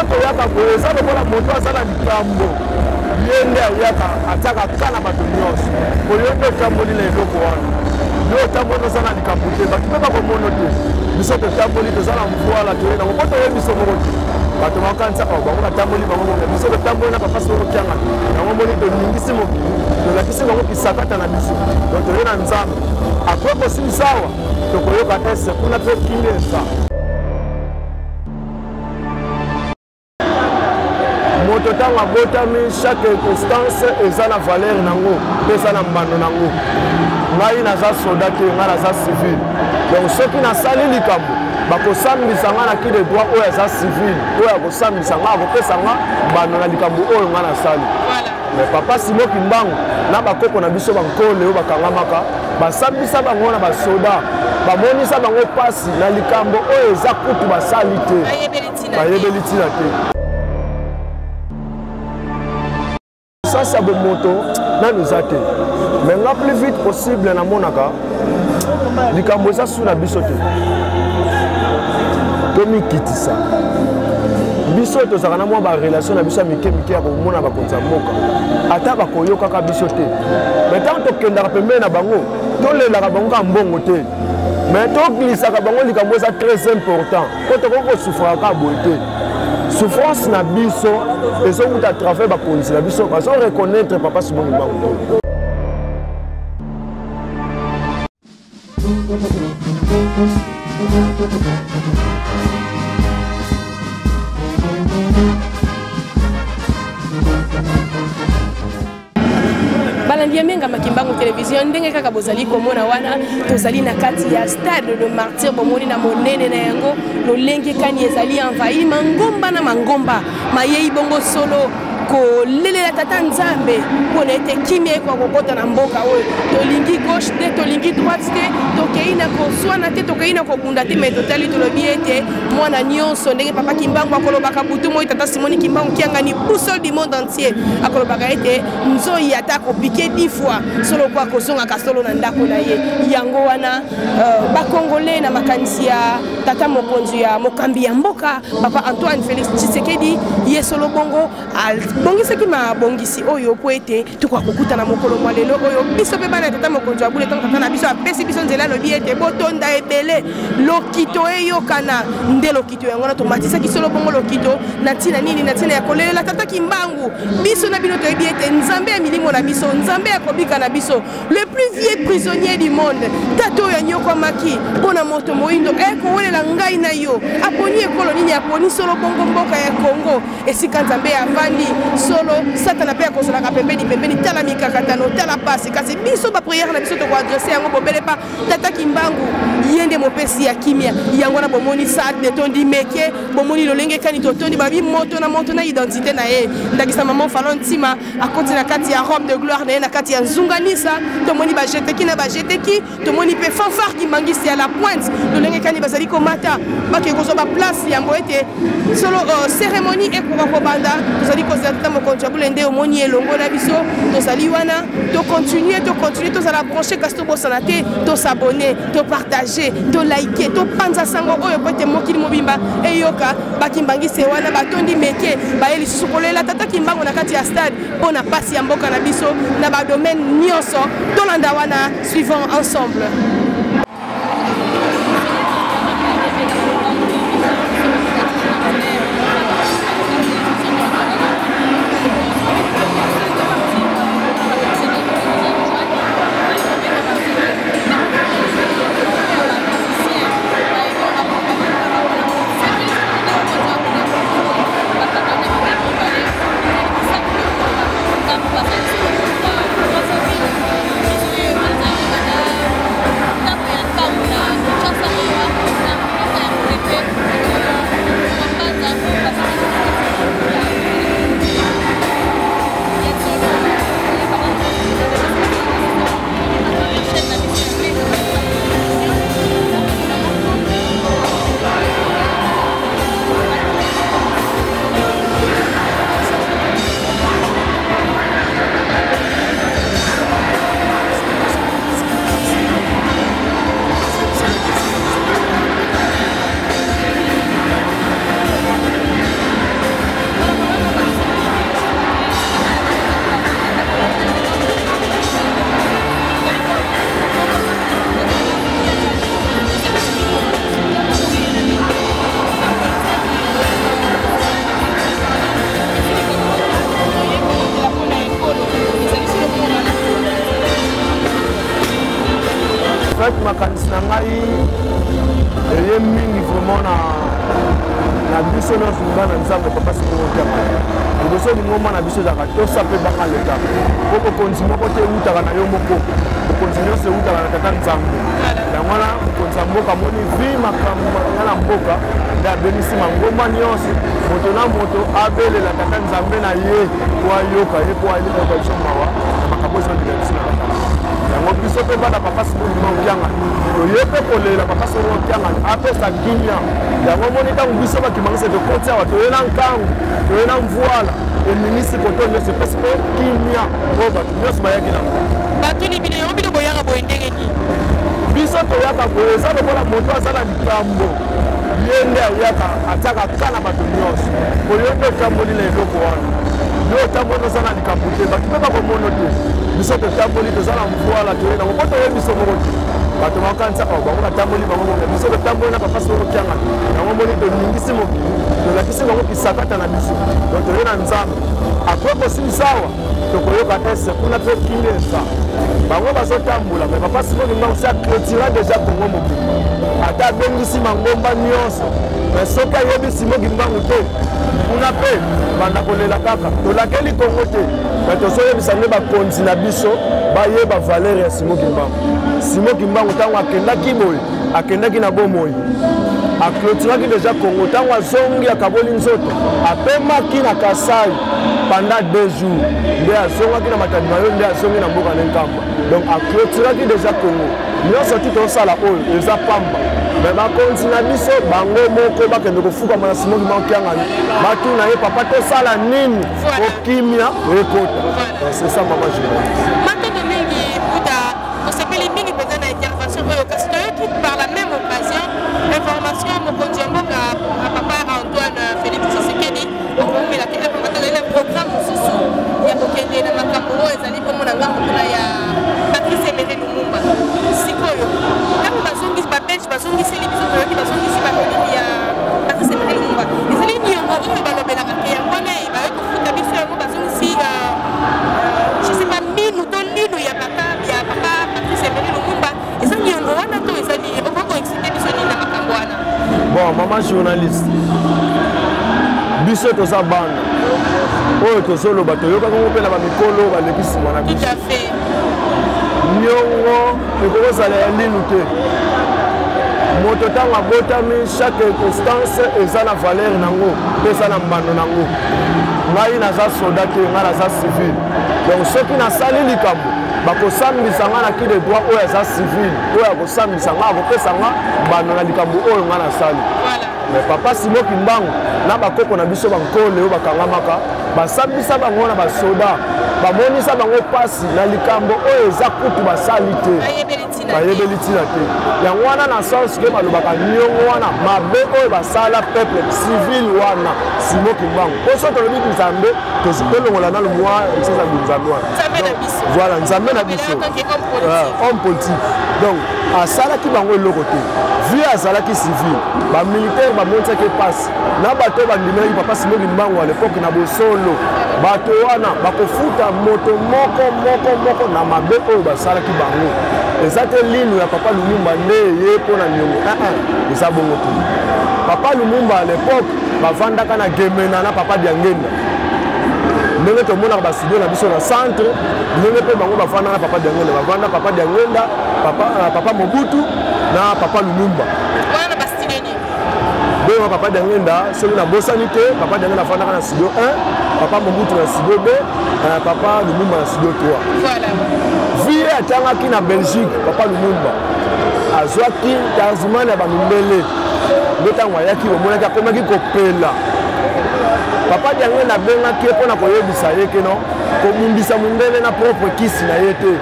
to yaka boza lokola moto azala likambo yende yaka ataka kana bato nyonso koyende tamboli na eloko wana yo tamboli sana likambo te bato pe bakomono te biso to tamboli to sana mvoala to na moto ye biso moko te bato makanza o bango na tamboli bango biso to tamboli na papa so kyanga na ngomoni to ningisi mo to la kisi bango kisakata na biso donc to na nzambe akoko si sawa to koyoka ese kuna pe kinesa moto tanga botami chaque instance eza na valeur nango pesa na mbando nango ngai naza soldat te ngai naza civil donc soki nasali likambo bakosambisa nga na ki de droit oyo aza civil oyo akosambisa nga akopesa nga mbando na likambo oyo nga nasali mais papa Simoki Mbangu na bakoko na biso bankole oyo bakangamaka basambisa bango na basoda bamonisa bango pasi na likambo oyo eza kutu basali te bayebeli ntina te. Ça c'est bon moto na nous ate mais nga plus vite possible na monaka likambo ça sous na biso te to mi kitisa biso to zakana mo ba relation na biso mike ya ko mona ba konza moka ata ba koyoka ka biso te mais tant to kenda pembe na bango to lela ka bango ka mbongo te mais to glissa ka bango likambo ça très important ko to ko souffrir ka boité souffrance na biso et so muta travail ba konzi na biso ba so reconnaître papa Simoki Mbangu. Balandiamenga Makimbangu télévision ndenge kaka bozali komona wana tozali na kati ya stade de martyr bomoni na monene na yango lolenge kani ezali envahi mangomba na mangomba mayei bongo solo ko lelela tata nzambe pona ete kimia kwa kokota na mboka oyo tolingi gauche te tolingi droite te tokeina ko swana te tokeina ko bunda te mais totali tolobi ete mwana nyonso ndenge papa Kimbangu akolobaka butu moi tata Simoki Mbangu kianga ni boussole du monde entier akolobaka ete nzoi atako piqué 10 fois solo kwa kozonga ka solo na ndako na ye yango wana ba congolais na makanisi ya tata mokonzi ya mokambi ya mboka papa Antoine Félix Tshisekedi ye solo bongo bongisi ki ma bongisi oyo po ete tukwa kokuta na mokolo mwa lelo oyo biso pe bana tata mokonzi abule tango tata na biso apesi biso nzela lobi ete botonda ebele lokito eyokana nde lokito yango na tomatisa ki solo bongo lokito na tina nini na tina ya kolela tata Kimbangu biso na bino toyebi ete nzambe ya milimo na biso nzambe ya kobika na biso le plus vieux prisonnier du monde tato ya nyoko maki pona moto moindo ekowelela ngai na yo aponi ekolo nini aponi solo bongo mboka ya Congo esika nzambe ya vandi solo satana pe akosola ka pembeni tala mikakatano tala pasi kasi biso ba prière na biso to ko adresser yango bobele pa tata Kimbangu yende mopesi ya kimia yango na bomoni sa de tondi meke bomoni lolenge kani to tondi babi moto na identité na ye ndakisa maman Fallon Ntima akoti na kati ya robe de gloire na ye na kati ya nzunganisa to moni ba jeteki na ba jeteki to moni pe fanfare ki mangisi à la pointe lolenge kani bazali ko mata ba ke kozo ba place ya mboete solo cérémonie et ko banda tozali kozata mokonzi abulende omoni elongo na biso tozali wana to continuer to sala brancher kasi to bosana te to s'abonner to partager to liker to panza sango oyo pote mokili mobimba eyoka bakimbangise wana batondi meke bayeli susu kolela tata Kimbangu na kati ya stade pona pasi ya mboka na biso na ba domaine nyonso tolanda wana suivant ensemble. mingi vraiment na biso nyonso ngana nzambe papa sikolo okianga liboso lingomba na biso ezalaka tosa mpe banga leta po bokonzi moko te eutaka na yo moko bokonzi nyonso eutaka na tata nzambe yango wana mokonzi ya mboka moni vi makambo nga na mboka nde abengisi mangomba nyonso moto na moto abelela tata nzambe na ye po ayoka ye po ayekoka biso mawa na makambo ezoleka biso na tata yango biso mpe bana papa sikolo okianga toye mpe kolela papa sikolo okianga apesa kimia yango moni ntango biso bakimangisa tokoti awa toye na nkangu toye na mvwala eminisi koto nyonso epesi mpe kimia oyo bato nyonso bayaki nango batuni bino yo bino boyaka boye ndenge nini biso toyaka boye eza lokola moto aza na likambo ye nde ayaka atiaka ka na bato nyonso oyo nde otamboli na eloko wana yo otamboli oza na likambo te bato mpe bakomono te biso totamboli toza na mvwala toye nango po toye biso moko te bato bakanisa bango batamboli bango moko biso totamboli na papa soko okianga yango moni tolingisi mokili tolakisi bango kisakata na biso donc toye na nzambe apres kosilisa awa tokoyoka ese kuna mpe kili eza bango bazotambola me papa siko limbango si aclotira déjà kongo mokili ata abengisi mangomba nyonso me soki ayebisi mokimbangu te kuna mpe banda kolela kaka tolakeli kongo te me tozoyebisa nde bakonzi na biso bayeba valeur ya Simon Kimbangu. Simon Kimbangu ntango akendaki boye akendaki na bomoi acloturaki déjà Congo ntango azongi akaboli nzoto apemaki na Kasai pendant 2 jours nde azongaki na matadi na yo nde azongi na mboka na nkamba donc acloturaki déjà Congo nyonso ti tosala oyo eza pamba me bakonzi na biso bango moko bakende kofukama na Simon Kimbangu kiangani batuna ye papa tosala nini okimia ekota c'est ça mama journaliste par la même occasion, information mokonzi mboka à papa Antoine Félix Tshisekedi okomi la télé pour le programme susu ya kokende na makambo ezali komo na ngambo kuna ya Patrice Emery Lumumba sikoyo kama bazongi ba bench bazongi seli biso ki bazongi si ba ya Patrice Emery Lumumba ezali nyongo oyo balobela ka ya ngwana ba ko futa biso yango bazongi si je sais pas minu to lino ya papa Patrice Emery Lumumba ezali nyongo wana to ezali okoko excité biso ni na makambo wana bon maman journaliste biso toza bana oyo tozoloba toyokaka ngo mpe na bamikolo baleki nsima na biso nyongo ekokozala ya linu te moto ntango abotami chaque instance eza na valeur nango mpe eza na mbando nango ngai naza soda te ngai naza civile donc soki nasali likambo bakosambisa nga na ki de droit oyo aza civile oyo akosambisa nga akopesa nga mbando na likambo oyo nga nasali mais papa Simon Kimbangu na bakoko na biso bankole oyo bakangamaka basambisa bango na basoda bamonisa bango pasi na likambo oyo eza kutu basali te bayebeli ntina te yango wana na sens ke balobaka nyongo wana mabe oyo basala peuple civil wana Simon Kimbangu po so tolobi nzambe tolongola na lomwa eseza nzambe wana voilà nzambe na biso homme politique donc asalaki bango eloko te vu azalaki civil bamilitaire bamonisaki epasi na bato bandimelaki papa Simon Kimbangu à l'époque na bosolo bato wana bakofuta moto moko na mabe oyo basalaki bango eza te lino ya papa Lumumba nde ye mpo na niongo eza bongo te papa Lumumba à l'époque bavandaka na Gemena na papa Diangenda ndenge tomonaka bastudio na biso na centre ndenge mpe bango bavanda na papa Diangenda bavanda papa Diangenda papa Mobutu na papa Lumumba bongo papa Diangenda soki nabosani te papa Diangenda afandaka na studio 1 papa Mobutu na studio 2 papa Lumumba na studio 3 vie atangaki na Belgique papa Lumumba azwaki tazimane ya bamindele nde ntango ayaki omonaki akomaki kopela papa Diangenda abengaki ye mpona koyebisa ye keno komundisa mundele na propre kisi na ye te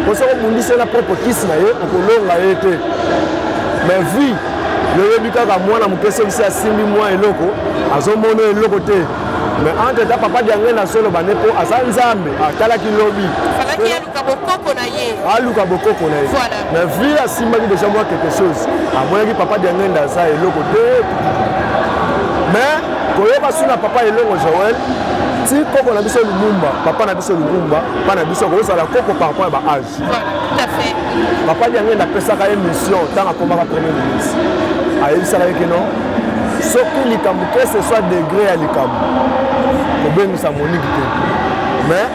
po soki omundisi ye na propre kisi na ye okolonga ye te mais vie yoyebi kaka mwana moke soki se asimbi mwa eloko azomona eloko te mais entre ta papa Diangenda soloba nde mpo aza nzambe atalaki lobi aluka bokoko na ye mais vie asimbaki déjà mwa quelque chose amonaki papa Diangenda aza eloko te mais koyoka suna papa elongo Joël ti koko na biso Lumumba papa na biso Lumumba pa na biso kozala koko par rapport à ba âge papa Diangenda apesaka ye mission ntango akomaka premier ministre ayebisalaki ke non soki likambo que ce soit degré ya likambo kobengisa Monique te mais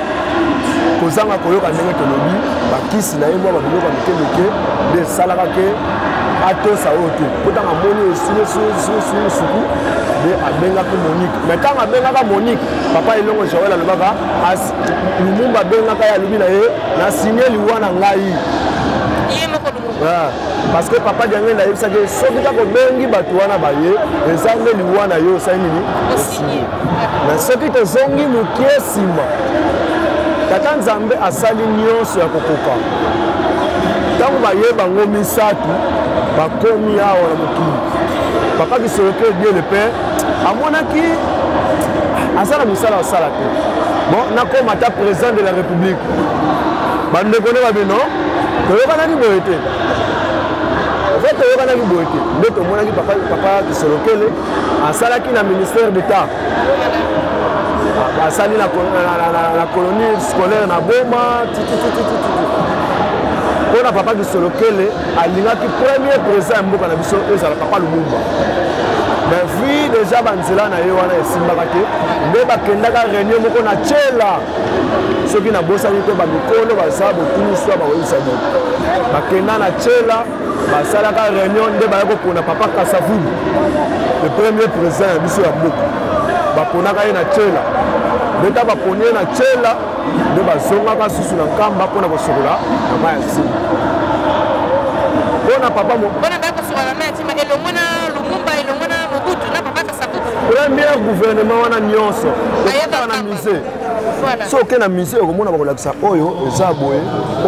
kozanga koyoka ndenge tolobi bakisi na ye mwa babiloko mike nde esalaka ke atosa oyo te potanga moni suku nde abengaki Monique mais ntango abengaka Monique papa elongo Joël alobaka Lumumba abengaka ye alobi na ye na signe liwa na ngai parce que papa Diangenda ayebisaki soki kaka obengi bato wana baye eza nde liwa na yo osali nini osinye mais soki tozongi mokie nsima tata Nzambe asali nyonso ya kokoka ntango baye bango misato bakomi awa na mokili papa Kisoloke Dieu le Père amonaki asala misala asala te bon nakoma ata président de la République bandeko nde babe non toyokanaki boye te en fait toyokanaki boye te nde tomonaki papa Kisolokele asalaki na ministère d'État asali na colonie scolaire na Boma mpona papa Kisolokele alingaki premier président ya mboka na biso ezala papa Lumumba mais vu déjà banzela na ye wana esimbaka te nde bakendaka réunion moko na Tshela soki nabosani te bamikolo baza botuniswa bakoyebisa boto bakenda na Tshela basalaka réunion nde baya kopona papa Kasavubu le premier président ya biso ya mboka baponaka ye na Tshela nde ta baponi ye na Tshela nde bazongaka susu na nkamba mpona kosokola na mai ya nsima mpona papa premier gouvernement wana nyonso na musée so oke na musée okomona bakolakisa oyo eza boye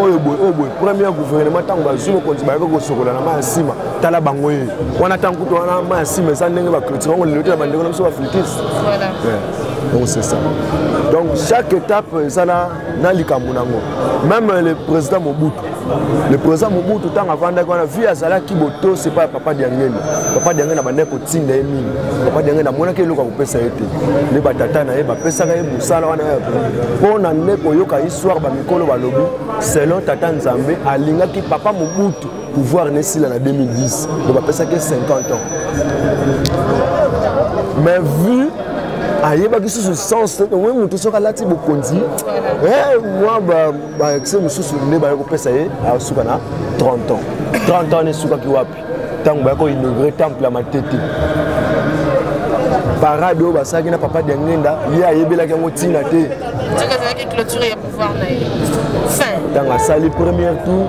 oyo boye premier gouvernement ntango bazwi mokonzi bayaka kosokola na mai ya nsima tala bango ye wana ntango kutu wana mai ya nsima eza ndenge baclôture bango lelo te na bandeko na biso bafiltise donc c'est ça donc chaque étape ezala na likambo nango même le président Mobutu ntango avandaki wana vi azalaki botosi epai ya papa Diangenda bandeki kotinda ye mingi papa Diangenda amonaki eloko akopesa ye te nde batata na ye bapesaka ye mosala wana mpo na nde koyoka histoire bamikolo balobi selon tata Nzambe alingaki papa Mobutu pouvoir nesila na 2010 nde bapesaki 50 ans mais vu ayebaki susu sens omoi moto soki alati bokonzi mwa baekse mosusu nde baya kopesa ye asuka na 30 ans nesukaki wapi ntango baya koinaugure temple ya Matete parade oyo basalaki na papa Diangenda ye ayebelaki yango ntina te ntango asali premier tour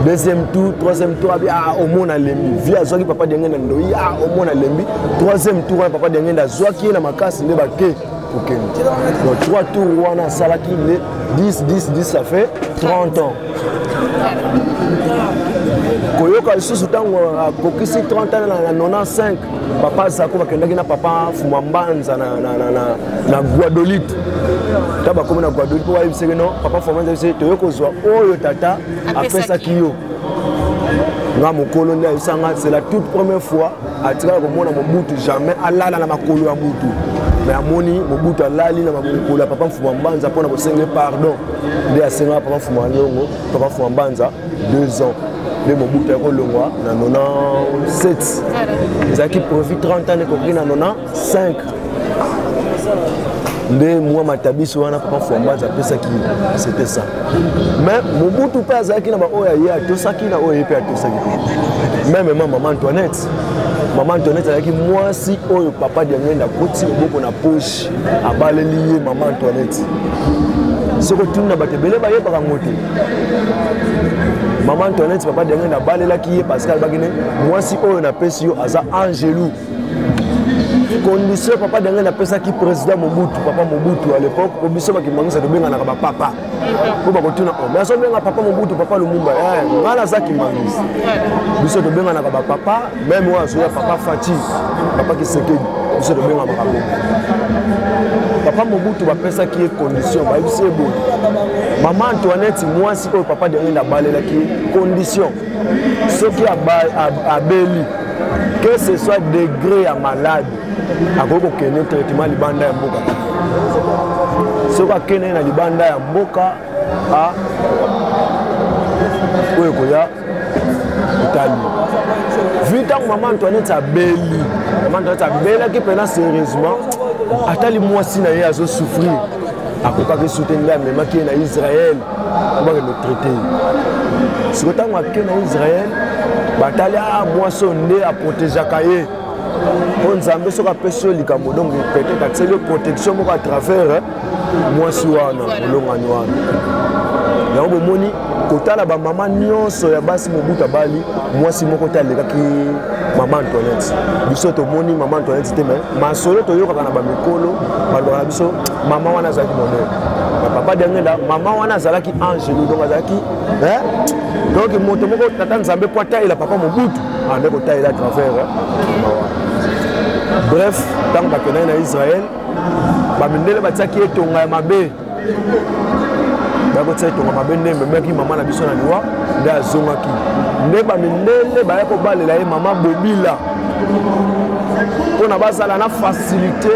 deuxième tour troisième tour abi omona lembi vi azwaki papa Diangenda ndoyi omona lembi troisième tour wana papa Diangenda azwaki ye na makasi nde bake kokende donc 3 tours wana asalaki nde 10 ça fait 30 ans koyoka lisusu ntango akokisi 30 ans na 95 papa Sako bakendaki na papa Fumambanza na Guadolite ta bakomi na Guadolite po bayebisaki non papa Fumambanza ayebisaki toyokozwa oyo tata apesaki yo nga mokolo nde ayebisanga c'est la toute première fois atikaka komona Mobutu jamais alala na makolo ya mutu mais amoni Mobutu alali na makolo ya papa Fumambanza mpona kosenge pardon nde asengaka papa Fumambanza 2 ans nde Mobutu yakolongwa na 97 ezalaki profit 30 ans ekoki na 95 nde mwa matabiso wana papa Fumambanza apesaki c'était ça mais Mobutu mpe azalaki na baoyo ye atosaki na oyo ye mpe atosaki te même Maman Antoinette azalaki mwasi oyo papa Diangenda akoti moboko na poche abaleli ye Maman Antoinette soki otuni na bato ebele bayebaka ngo te Maman Antoinette papa Diangenda abalelaki ye parce que alobaki ne mwasi oyo napesi yo aza Angelou condition papa Diangenda apesaki président papa Mobutu à l'époque po biso bakimangisa tobenganaka bapapa po bakotuna mais azobenga papa Mobutu papa Lumumba nga naza kimangisa biso tobenganaka bapapa même oyo azoya papa Fati papa Kisekedi biso tobengaka bongo papa Mobutu bapesaki ye condition bayebisi ye boye Maman Antoinette mwasi oyo papa Diangenda abalelaki condition soki abeli que ce soit degré ya malade akoki kokende traitement libanda ya mboka soki akende na libanda ya mboka oyo koya Italie. Vu tant que maman Antoinette a belli, maman Antoinette a belli qui pendant sérieusement, attali moi si na ya zo souffrir. À quoi que soutenir même qui est na Israël, comment le traiter. Si autant que na Israël, batali a moi sonné à protéger Kaye. On s'amène sur la personne qui a donc peut-être accès de protection à travers moi si wana longanwana. Ya bomoni kotala ba maman nyonso ya basi mobuta bali moi si moko taleka ki maman Antoinette. Biso to moni maman Antoinette te mais masolo to yoka na ba mikolo balora biso maman wana zaki monene. Na papa dengela maman wana zalaki ange donc azaki donc moto moko tata nzambe po taila papa mobutu ande ko taila à travers bref tant que na Israël ba mindele bataki etonga ya mabe bakotsai tonga mabe ndembe meki mama na biso na liwa nde azongaki nde bamindele baya kobalela ye mama bobila mpona bazala na facilité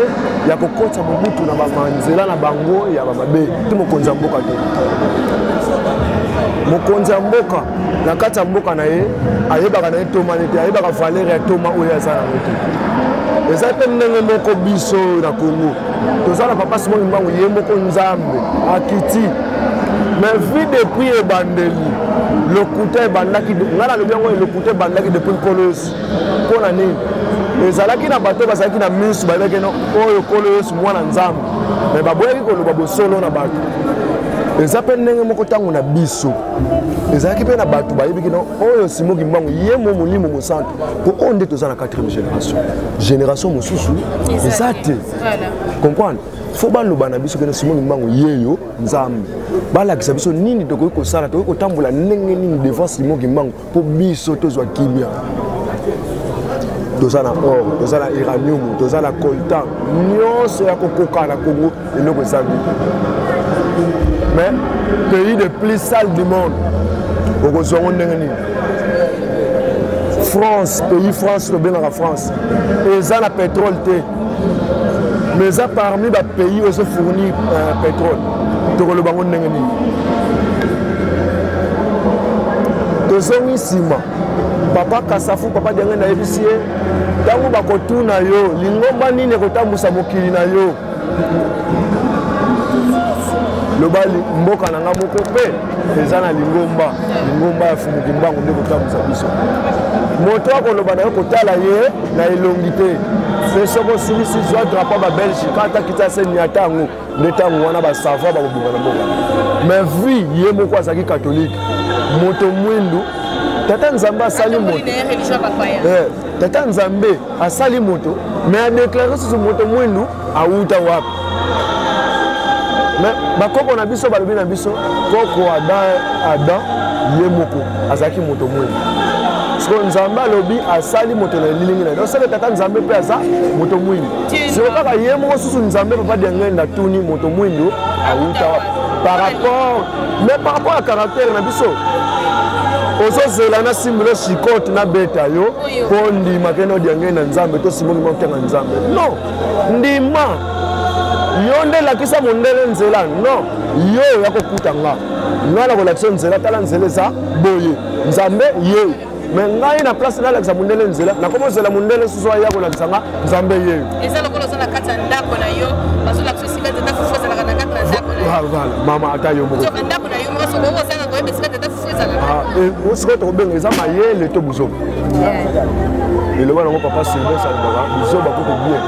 ya kokotisa mobutu na bamanzela na bango ya bamabe ti mokonzi ya mboka te mokonzi ya mboka na kati ya mboka na ye ayebaka na ye toma nete ayebaka valeur ya toma oyo aza nango te eza te ndenge moko biso na Congo toza na papa Simon Mbangu ye moko nzambe akiti mais vu depuis ebandeli lokuta ebandaki ngana lobi yango lokuta ebandaki depuis Kolosi mpona nini ezalaki na bato bazalaki na misu baleki no oyo Kolosi mwana nzambe mais baboyaki koloba bosolo na bato eza mpe ndenge moko ntango na biso ezalaki mpe na bato bayebiki no oyo Simon Mbangu ye mo molimo mosantu mpo oyo nde toza na 4e génération mosusu eza te comprendre fo baloba na biso kene Simon Mbangu yeyo nzambe balakisa biso nini tokoki kosala tokoki kotambola ndenge nini devant Simon Mbangu mpo biso tozwa kimia toza na or toza na uranium toza na coltan nyonso ya kokoka na Congo eloko ezambi mais pays de plus sale du monde okozwango ndenge nini France pays France tobengaka France eza na pétrole te mais eza parmi bapays ozo fournir pétrole tokolobango ndenge nini tozongi nsima papa Kasafu papa Diange nayebisi ye ntango bakotuna yo lingomba nini ekotambusa mokili na yo lobali mboka na nga moko mpe eza na lingomba ya Fumuki Mbangu nde kotambusa biso moto akoloba na yo kotala ye na elongi te mpe soko osilisi zwa drapo ba Belgique ata kita se niata yango nde ntango wana basava bakobima na mboka mais vi ye moko azalaki katholike moto mwindu tata nzambe asali moto tata nzambe asali moto mais adeklare susu moto mwindu awuta wapi mais bakoko na biso balobi na biso koko Adam ye moko azalaki moto mwindu siko nzambe alobi asali moto na lilingi na osala tata nzambe mpe aza moto mwindu siko kaka ye moko susu nzambe papa Diange na tuni moto mwindu awuta wapi par rapport à caractère na biso ozozela na simbilo shikote na beta yo mpo ndima kene Diange na nzambe to Simon Mbangu kenga nzambe non ndima yo nde lakisa mondele nzela non yo ya kokuta nga na kolakisa nzela tala nzela eza boye nzambe ye mais ngai na place nalakisa mondele nzela nakomozela mondele susu ya kolakisa nga nzambe ye eza lokola oza na kati ya ndako na yo bazolakisa esika tata fufu ezalaka na kati na ndako na yo voilà mama ata yo moko ndako na yo moko soko ozanga koyeba esika tata fufu ezalaka sikoyo tokobenga eza mayele to buzoba eloba nango papa Sylvestre alobaka buzoba koko bien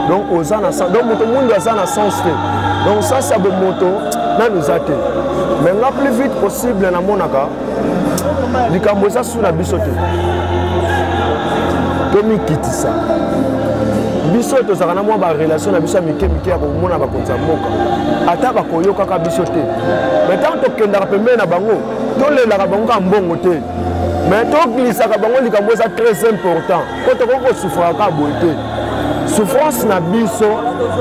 donc oza na sens donc moto mundu aza na sens te donc ça c'est moto nanu eza te mais nga plus vite possible namonaka likambo eza su na biso te tomikitisa biso tozalaka na mwa barelation na biso ya mike ya komona bakonzi ya mboka ata bakoyokaka biso te mais ntango tokendaka pembeni na bango tolelaka bango ka mbongo te mais toglisaka bango likambo eza très important po tokoki kosufraka boye te souffrance na biso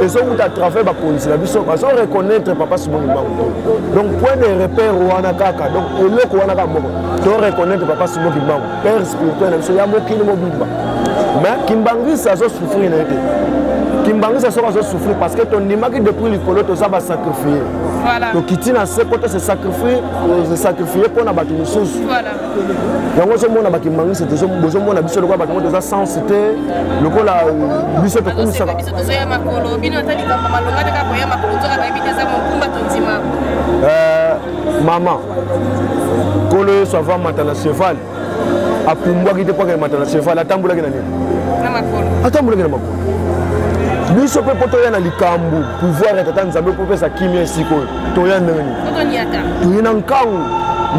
ezokuta à travers bakonzi na biso bazoreconnaître papa Simon Mbangu donc point de repère wana kaka donc eloko wana kaka moko to reconnaître papa Simon Mbangu père spirituel na biso ya mokili mobimba mais Kimbangis a souffrir. Kimbangis a souffrir parce que ton image depuis le colo, tu as sacrifié. Voilà. Donc, qui n'a pas côté se sacrifier pour la bâtiment sous. Voilà. Donc, je me dis que c'est toujours besoin de biso le bâtiment de sans cité le col la biso to comme ça. Maman colo soit va matana cheval a pumbwa qui te pas matana cheval atambula ki nani na makolo atambula ki na makolo biso pe poto ya na likambu pouvoir ya tata nzambe po pesa kimia siko to ya ndeni to niata to ina nkangu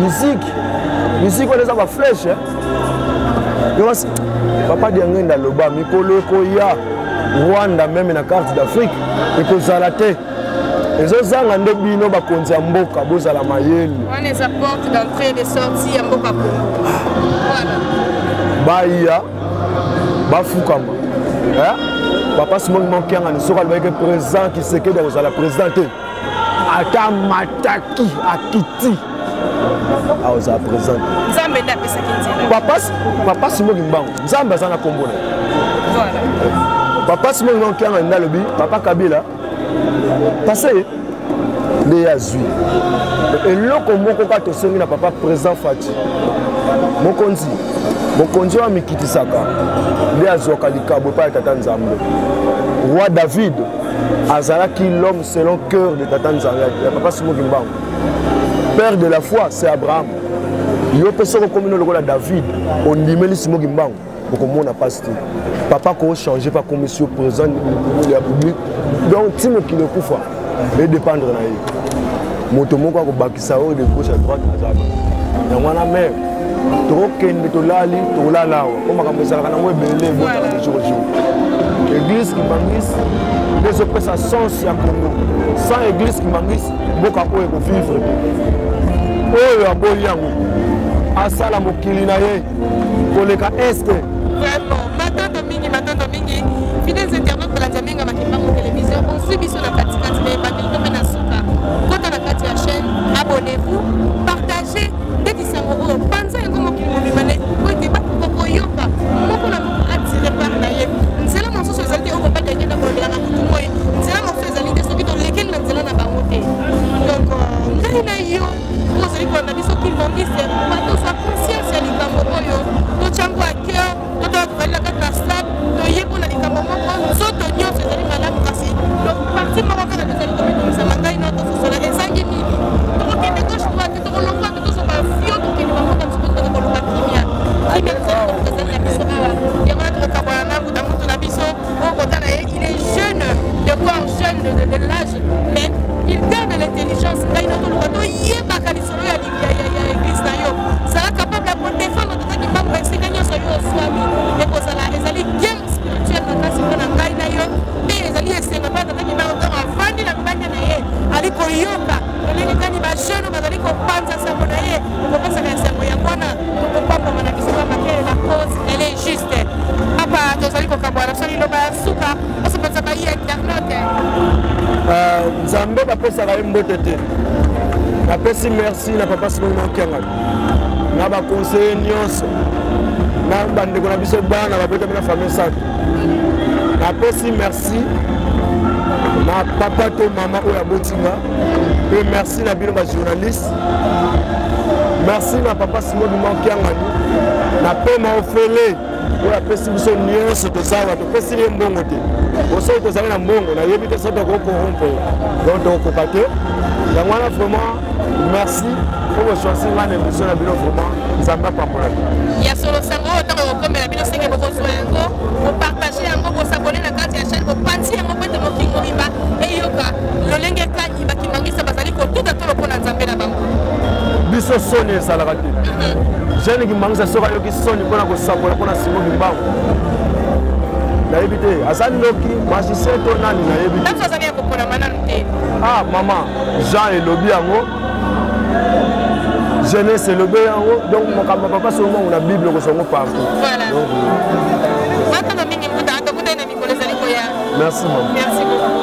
musique on les a flèche hein papa de ngenda loba mikolo ko ya Rwanda même na carte d'Afrique et ko zalate ezozanga nde bino bakonzi ya mboka bozala mayele on les apporte d'entrée et de sortie ya mboka voilà baya bafukama hein papa Simon Mankianga ni soka le président qui se quede aux la présidente ata mataki akiti a aux président nzambe nda pesa kinzela papa Simon Mbango nzambe azana kombo na voilà papa Simon Mankianga na lobi papa Kabila passé les azui et loko moko ka to sengi na papa président Fati mokonzi wa mikitisaka nde azwaka likabo epai ya tata nzambe roi David azalaki l'homme selon cœur de tata nzambe ya papa Simon Mbango. Père de la foi c'est Abraham yo pe soko komino lokola David ondimeli Simon Mbango okomona pasi te papa ko changer pas comme monsieur président de la République donc ti mokili okufa edépendre na ye moto moko akobakisa oyo de gauche à droite azaba yango wana mare tokokende tolali tolala awa po makambo ezalaka nango ebele ebotaka jour église Kimbangisi nde ezopesa sens ya Congo sans église Kimbangisi mboka oyo ekovivre te oyo aboyi yango asala mokili na ye koleka este vraiment matando mingi fidèles internautes de la Diamenga Makimbango télévision on suit biso na katikati na ebandeli tope na suka kota na kati ya chaîne abonnez-vous partagez ndeti sango oyo panza yango mokili mobimane po ete bakoko yoka moko na moko atire par na ye nzela mosusu ezali te oyo kobaka ekenda kolobela na kutu moi nzela mosusu ezali te soki tolekeli na nzela na bango te donc ngai na yo ozali kolanda biso Kimbangisi batozwa conscience ya likambo oyo totyango ya cœur tototovali na kati na stade toyebona likambo moko nzoto nyonso ezali malamu kasi parti moko kaka tozali komikomisa ngai no tososola ezangi nini tokokende gauche droite tokolongwa te tozoka fio tokende bamoko mosusu toza koluka kimia ezali na biso awa yango na tokokabwana na buta moto na biso oyo kotala ye il est jeune de corps jeune de l'âge mais il donne l'intelligence ngai no toluka toyebaka lisolo ya église na yo zala capable ya kodefendre tata Kimbango esika nyonso yo oswami ekozala ezali game spirituel makasi mpona ngai na yo mpe ezali esenga mpa tata Kimbango ntango avandi na libanda na ye ali koyoka ndenge kani bajeune bazali kopanza sango na ye kopesaka esengo yango wana tokopambama na biso bamake la cause elle est juste papa tozali kokabwana so liloba ya suka osopesaka ye internaute nzambe bapesaka ye mbote te napesi merci na papa Simon Mankianga na baconseiller nyonso na bandeko na biso bana babetami na famille sante napesi merci na papa to mama oyo abotinga mpe merci na bino bajournaliste merci na papa Simon Mankianga na pema ofele oyo apesi biso nyonso tozala topesi ye mbongo te osoki tozali na mbongo nayebi te so tokokorompe donc tokokoka te yango wana vraiment merci pour bochansi nga na émission na bino vraiment nzambe apambola ya solo sango oyo ntango kokomela bino senge bokozwa yango bopartage yango bosabone na kati ya chaîne bopanzi yango po ete mokingo mimba eyoka lolenge kani Bakimbangisa bazali kotuta tolo mpona nzambe na bango biso soni esalaka te jeune Kimbangisa soki ayoki soni mpona kosakola mpona Simon Mbango nayebi te azali noki magicien to nani nayebi te ntango azali ya kopona mananu te ah mama Jean elobi yango jeunesse elobi yango donc makambo ya papa seulement na bible okosongo partout voilà matano mingi mbuta atokutana mikolo ezali koya merci maman merci beaucoup